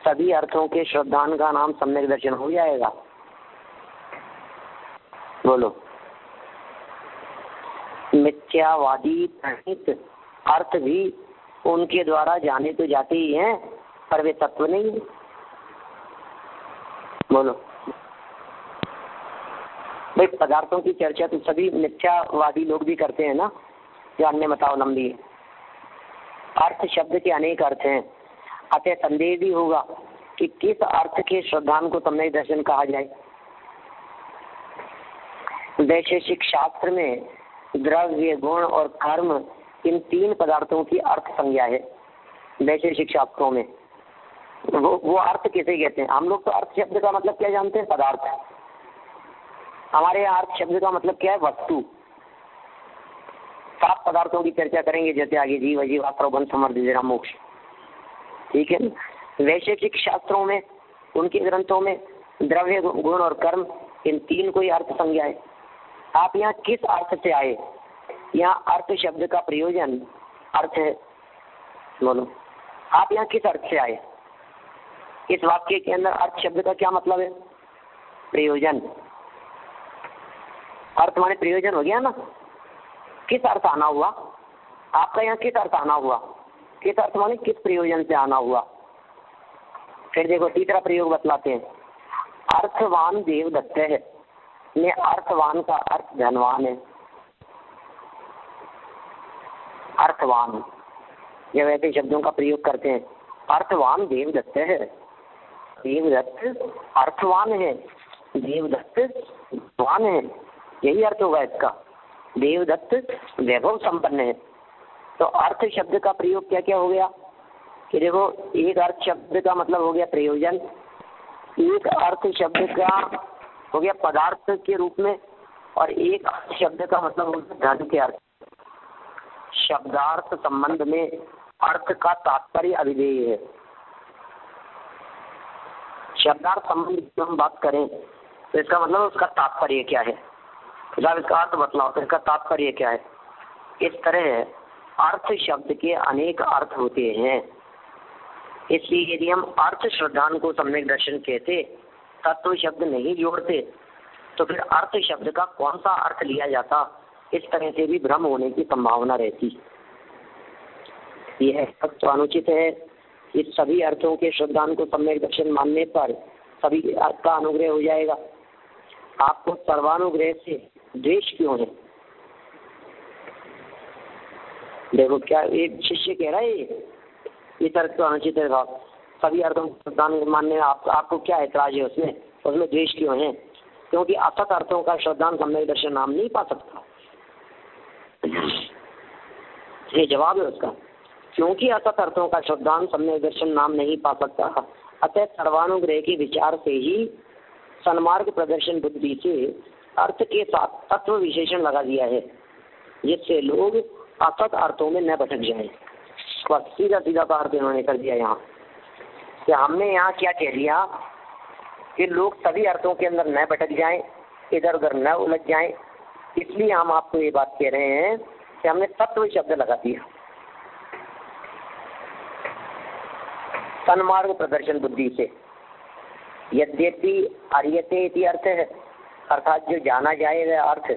सभी अर्थों के श्रद्धान का नाम सम्यक दर्शन हो जाएगा। बोलो। मिथ्यावादी प्रणीत अर्थ भी उनके द्वारा जाने तो जाते ही हैं, पर वे तत्व नहीं है। बोलो भाई, पदार्थों की चर्चा तो सभी मिथ्यावादी लोग भी करते हैं ना, जो अन्य मतावलंबी है। अर्थ शब्द के अनेक अर्थ हैं, अतः संदेह भी होगा कि किस अर्थ के श्रद्धान को सम्यक दर्शन कहा जाए। वैशेषिक शास्त्र में द्रव्य, गुण और कर्म, इन तीन पदार्थों की अर्थ संज्ञा है। वैशेषिक शास्त्रों में वो अर्थ किसे कहते हैं? हम लोग तो अर्थ शब्द का मतलब क्या जानते हैं? पदार्थ। हमारे यहाँ अर्थ शब्द का मतलब क्या है? वस्तु। 7 पदार्थों की चर्चा करेंगे, जैसे आगे जीव, अजीव, आत्मा, समर्थ, जरा, मोक्ष। ठीक है। वैशेषिक शास्त्रों में, उनके ग्रंथों में द्रव्य, गुण और कर्म, इन तीन को ही अर्थ संज्ञा है। आप यहाँ किस अर्थ से आए? यहाँ अर्थ शब्द का प्रयोजन अर्थ है। बोलो, आप यहाँ किस अर्थ से आए? इस वाक्य के अंदर अर्थ शब्द का क्या मतलब है? प्रयोजन। अर्थ माने प्रयोजन हो गया ना। किस अर्थ आना हुआ आपका? यहाँ किस अर्थ आना हुआ? किस अर्थ माने किस प्रयोजन से आना हुआ? फिर देखो तीसरा प्रयोग बतलाते हैं। अर्थवान देवदत्त है। में अर्थवान का अर्थ धनवान है। अर्थवान, जब ऐसे शब्दों का प्रयोग करते हैं, अर्थवान देवदत्त है। देवदत्त अर्थवान है, देवदत्त धनवान है, यही अर्थ होगा इसका। देवदत्त वैभव संपन्न है। तो अर्थ शब्द का प्रयोग क्या क्या हो गया कि देखो, एक अर्थ शब्द का मतलब हो गया प्रयोजन, एक अर्थ शब्द का हो गया पदार्थ के रूप में, और एक अर्थ शब्द का मतलब हो गया धन के अर्थ। शब्दार्थ संबंध में अर्थ का तात्पर्य अभिधेय है। शब्दार्थ संबंध की हम बात करें तो इसका मतलब उसका तात्पर्य क्या है, जब इसका अर्थ बतलाओ तो इसका तात्पर्य क्या है। इस तरह अर्थ शब्द के अनेक अर्थ होते हैं। इसलिए यदि हम अर्थ श्रद्धान को सम्यक दर्शन कहते, तत्व शब्द नहीं जोड़ते, तो फिर अर्थ शब्द का कौन सा अर्थ लिया जाता, इस तरह से भी भ्रम होने की संभावना रहती। यह तो अनुचित है। इस सभी अर्थों के श्रद्धान को सम्यक दर्शन मानने पर सभी अर्थ का अनुग्रह हो जाएगा। आपको सर्वानुग्रह से द्वेष क्यों है? देखो क्या एक शिष्य कह रहा है, ये तर्क तो अनुचित है साहब, सभी अर्थों को श्रद्धान मानने में आपको क्या ऐतराज है? उसमें द्वेष क्यों है? क्योंकि असत अर्थों का श्रद्धान सम्यक दर्शन नाम नहीं पा सकता। ये जवाब है उसका। क्योंकि असत अर्थों का श्रद्धान सम्यक दर्शन नाम नहीं पा सकता, अतः सर्वानुग्रह के विचार से ही सन्मार्ग प्रदर्शन बुद्धि से अर्थ के साथ तत्व विशेषण लगा दिया है, जिससे लोग असत अर्थों में न भटक जाए। सीधा सीधा का अर्थ इन्होंने कर दिया यहाँ कि हमने यहाँ क्या कह दिया कि लोग सभी अर्थों के अंदर न भटक जाएं, इधर उधर न उलझ जाएं। इसलिए हम आपको ये बात कह रहे हैं कि हमने तत्व शब्द लगा दिया। सन्मार्ग प्रदर्शन बुद्धि से। यद्यपि अर्यते इति अर्थ है, अर्थात जो जाना जाए वह अर्थ,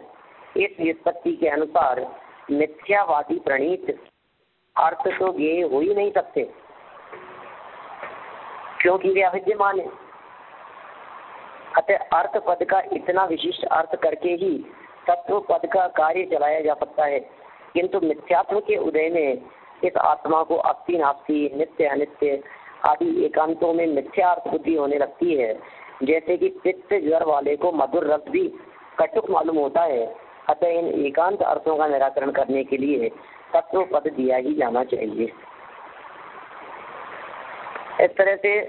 इस व्युत्पत्ति के अनुसार मिथ्यावादी प्रणीत अर्थ तो ज्ञेय हो ही नहीं सकते, क्योंकि वे अविद्यमान है। अतः अर्थ पद का इतना विशिष्ट अर्थ करके ही तत्व पद का कार्य चलाया जा सकता है। किंतु मिथ्यात्व के उदय में इस आत्मा को अस्ति नास्ति, नित्य अनित्य आदि एकांतों में मिथ्या अर्थ बुद्धि होने लगती है। जैसे कि पित्त ज्वर वाले को मधुर रस भी कटुक मालूम होता है। अतः इन एकांत अर्थों का निराकरण करने के लिए तत्व पद दिया ही जाना चाहिए। इस तरह से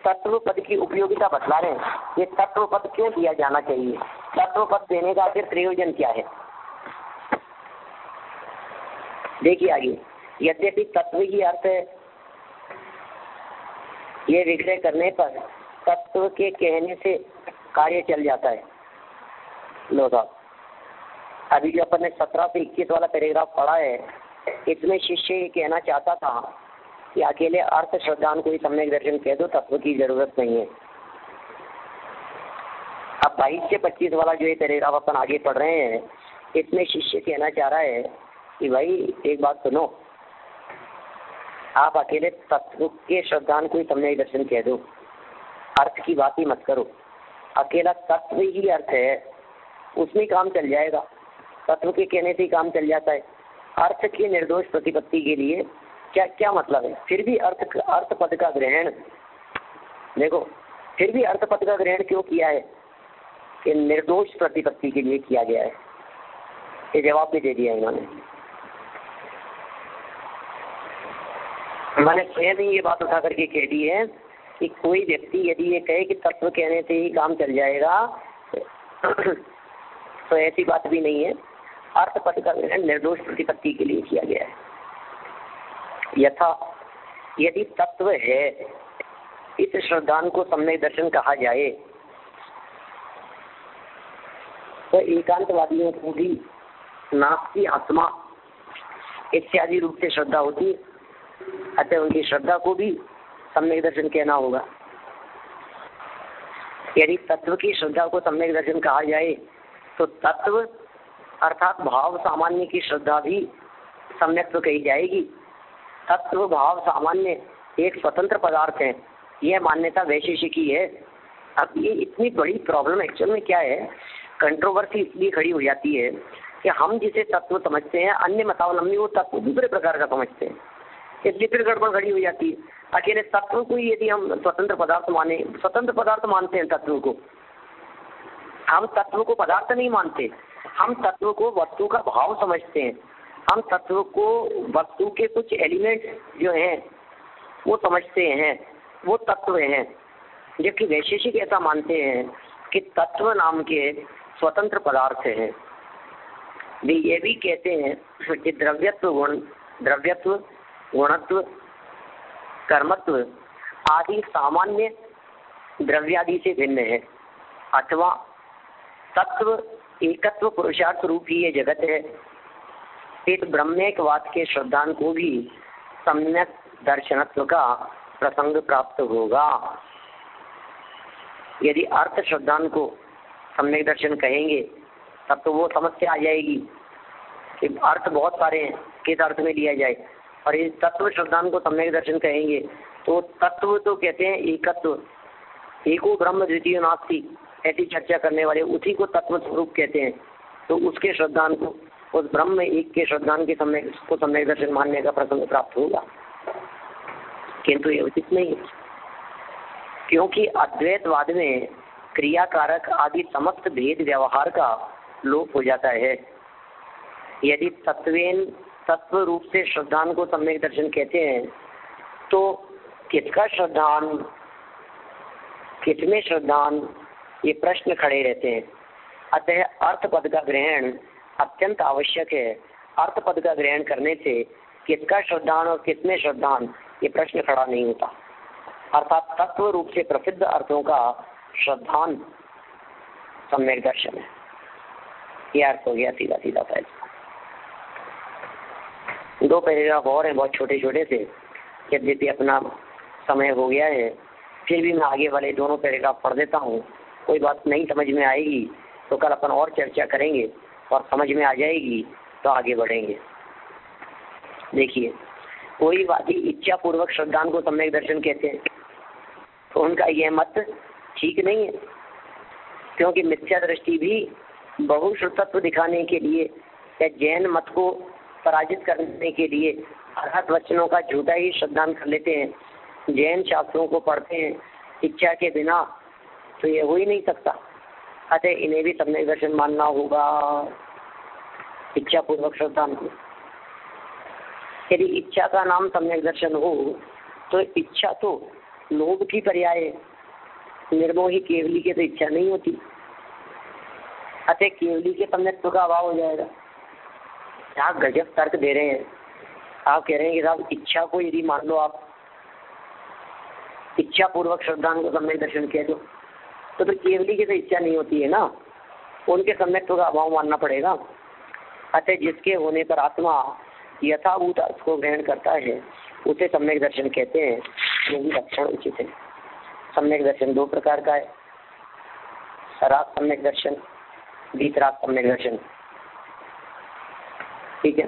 तत्व पद की उपयोगिता बतला रहे हैं। ये तत्व पद क्यों दिया जाना चाहिए, तत्व पद देने का फिर प्रयोजन क्या है। देखिए आगे, यद्यपि तत्व ही अर्थ है, ये विग्रह करने पर तत्व के कहने से कार्य चल जाता है। लो साहब, अभी जो अपन ने 17 से 21 वाला पैराग्राफ पढ़ा है, इसमें शिष्य ये कहना चाहता था कि अकेले अर्थ श्रद्धान को ही सम्यक दर्शन कह दो, तत्व की जरूरत नहीं है। अब 22 से 25 वाला जो ये पैराग्राफ अपन आगे पढ़ रहे हैं, इसमें शिष्य कहना चाह रहा है कि भाई एक बात सुनो, आप अकेले तत्व के श्रद्धान को ही सम्यक दर्शन कह दो, अर्थ की बात ही मत करो। अकेला तत्व ही अर्थ है, उसमें काम चल जाएगा, तत्व के कहने से ही काम चल जाता है। अर्थ की निर्दोष प्रतिपत्ति के लिए क्या क्या मतलब है? फिर भी अर्थ पद का ग्रहण, देखो फिर भी अर्थ पद का ग्रहण क्यों किया है? कि निर्दोष प्रतिपत्ति के लिए किया गया है। ये जवाब भी दे दिया इन्होंने। मैंने स्वयं ही ये बात उठा करके कह दी है कि कोई व्यक्ति यदि ये कहे कि तत्व कहने से ही काम चल जाएगा तो ऐसी बात भी नहीं है। अर्थ पद का ग्रहण निर्दोष प्रतिपत्ति के लिए किया गया है। यथा यदि तत्व है, इस श्रद्धान को सम्यक दर्शन कहा जाए तो एकांतवादियों को भी नास्ति आत्मा इत्यादि रूप से श्रद्धा होती है, अतः उनकी श्रद्धा को भी सम्यक दर्शन कहना होगा। यदि तत्व की श्रद्धा को सम्यक दर्शन कहा जाए तो तत्व अर्थात भाव सामान्य की श्रद्धा भी सम्यक तो कही जाएगी। तत्व भाव सामान्य एक स्वतंत्र पदार्थ है, यह मान्यता वैशेषिकी है। अब ये इतनी बड़ी प्रॉब्लम एक्चुअल में क्या है, कंट्रोवर्सी इसलिए खड़ी हो जाती है कि हम जिसे तत्व समझते हैं, अन्य मतावलंबी वो तत्व दूसरे प्रकार का समझते हैं, इसलिए फिर गड़बड़ खड़ी हो जाती है। अकेले तत्व को यदि हम स्वतंत्र पदार्थ माने, स्वतंत्र पदार्थ मानते हैं तत्व को, हम तत्व को पदार्थ नहीं मानते, हम तत्व को वस्तु का भाव समझते हैं, हम तत्व को वस्तु के कुछ एलिमेंट जो हैं वो समझते हैं, वो तत्व हैं। जबकि वैशेषिक ऐसा मानते हैं कि तत्व नाम के स्वतंत्र पदार्थ हैं। वे ये भी कहते हैं कि द्रव्यत्व गुणत्व कर्मत्व आदि सामान्य द्रव्यादि से भिन्न है, अथवा तत्व एकत्व पुरुषार्थ रूप ही ये जगत है। इस ब्रह्मेकवाद के श्रद्धान को भी सम्यक दर्शनत्व का प्रसंग प्राप्त होगा। यदि अर्थ श्रद्धान को सम्यक दर्शन कहेंगे तब तो वो समस्या आ जाएगी कि अर्थ बहुत सारे हैं, किस अर्थ में लिया जाए। और ये तत्व श्रद्धान को सम्यक दर्शन कहेंगे तो तत्व तो कहते हैं एकत्व, एको ब्रह्म द्वितीय नास्ति, ऐसी चर्चा करने वाले उसी को तत्व स्वरूप कहते हैं। तो उसके श्रद्धान को, उस ब्रह्म एक के श्रद्धान के सम्यक दर्शन मानने का प्रसंग प्राप्त होगा, किंतु ये उचित नहीं है, क्योंकि अद्वैतवाद में क्रियाकारक आदि समस्त भेद व्यवहार का लोप हो जाता है। यदि तत्व रूप से श्रद्धान को सम्यक दर्शन कहते हैं तो किसका श्रद्धान, किसमें श्रद्धान, ये प्रश्न खड़े रहते हैं। अतः अर्थ पद का ग्रहण अत्यंत आवश्यक है। अर्थ पद का ग्रहण करने से किसका श्रद्धान और किसमें श्रद्धान, ये प्रश्न खड़ा नहीं होता। अर्थात तत्व रूप से प्रसिद्ध अर्थों का श्रद्धान सम्यक दर्शन है। यह अर्थ हो गया सीधा सीधा फैसला। दो पैराग्राफ और हैं, बहुत छोटे छोटे से, यद्यपि अपना समय हो गया है, फिर भी मैं आगे वाले दोनों पैराग्राफ पढ़ देता हूँ। कोई बात नहीं समझ में आएगी तो कल अपन और चर्चा करेंगे, और समझ में आ जाएगी तो आगे बढ़ेंगे। देखिए, कोई वादी इच्छा पूर्वक श्रद्धान को सम्यक दर्शन कहते हैं तो उनका यह मत ठीक नहीं है, क्योंकि मिथ्या दृष्टि भी बहुश्रुतत्व दिखाने के लिए या जैन मत को पराजित करने के लिए अर्हत वचनों का झूठा ही श्रद्धान कर लेते हैं। जैन शास्त्रों को पढ़ते हैं इच्छा के बिना, तो ये हो ही नहीं सकता। अतः इन्हें भी सम्यक दर्शन मानना होगा, इच्छा पूर्वक श्रद्धान को। यदि इच्छा का नाम सम्यक दर्शन हो तो इच्छा तो लोभ की पर्याय है, निर्मोही केवली के तो इच्छा नहीं होती, अतः केवली के सम्यक्त्व का अभाव हो जाएगा। आप गजब तर्क दे रहे हैं, आप कह रहे हैं कि साहब इच्छा को यदि मान लो, आप इच्छा पूर्वक श्रद्धान को सम्यक दर्शन कह दो तो केवली की तो इच्छा नहीं होती है ना, उनके सम्यक्त्व का अभाव मानना पड़ेगा। अतः जिसके होने पर आत्मा यथाभूत अर्थ को ग्रहण करता है उसे सम्यक दर्शन कहते हैं, यही लक्षण उचित है। सम्यक दर्शन दो प्रकार का है, राग सम्यक दर्शन, वीतराग सम्यक दर्शन। ठीक है।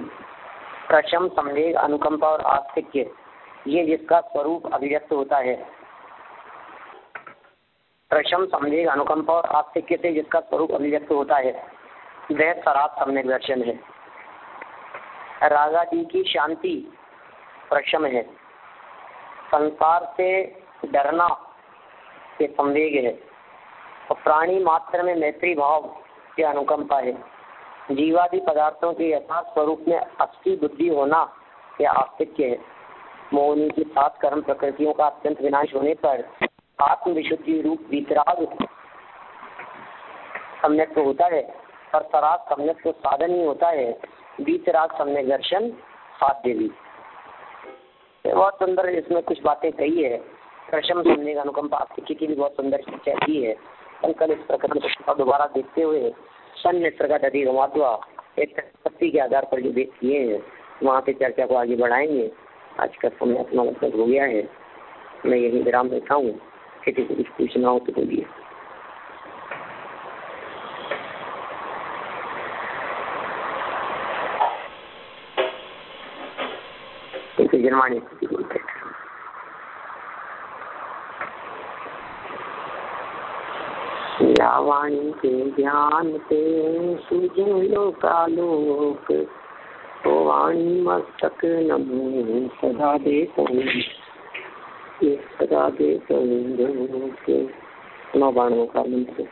प्रशम, संवेग, अनुकंपा और आस्तिक्य, ये जिसका स्वरूप अभिव्यक्त होता है। प्रशम, संवेग, अनुकंपा और आस्तिक्य से जिसका स्वरूप अभिव्यक्त होता है वह सराग सम्यक दर्शन है। रागादि की शांति प्रशम है, संसार से डरना ये संवेग है, और प्राणी मात्र में मैत्री भाव के अनुकंपा है। जीवादि पदार्थों के यथार्थ स्वरूप में अस्थि बुद्धि होना यह आस्तिक्य है। मोहिनी की 7 कर्म प्रकृतियों का अत्यंत विनाश होने पर आत्म विशुद्धि रूप वीतराग सम्यक तो होता है, पर सराग सम्यक तो साधन ही होता है। वीतराग सम्यक दर्शन साध्य भी। बहुत सुंदर इसमें कुछ बातें कही है। प्रशम, संवेग, अनुकंपा, आस्तिक्य की भी बहुत सुंदर चर्चा की है। कल इस प्रकरण को दोबारा देखते हुए सन्नित्र का दधि घुमातुआ एक शक्ति के आधार पर जो देख किए हैं वहाँ पे चर्चा को आगे बढ़ाएंगे। आज का समय अपना मतलब हो गया है, मैं यही विराम देता हूँ। किसी को कुछ पूछना हो तो बोलिए। जन्मानी बोलते वाणी के ज्ञान से सूझे लोकालोक, तो वाणी मस्तक नमो सदा दे सदा दे। सुनो बाणों का मंत्र।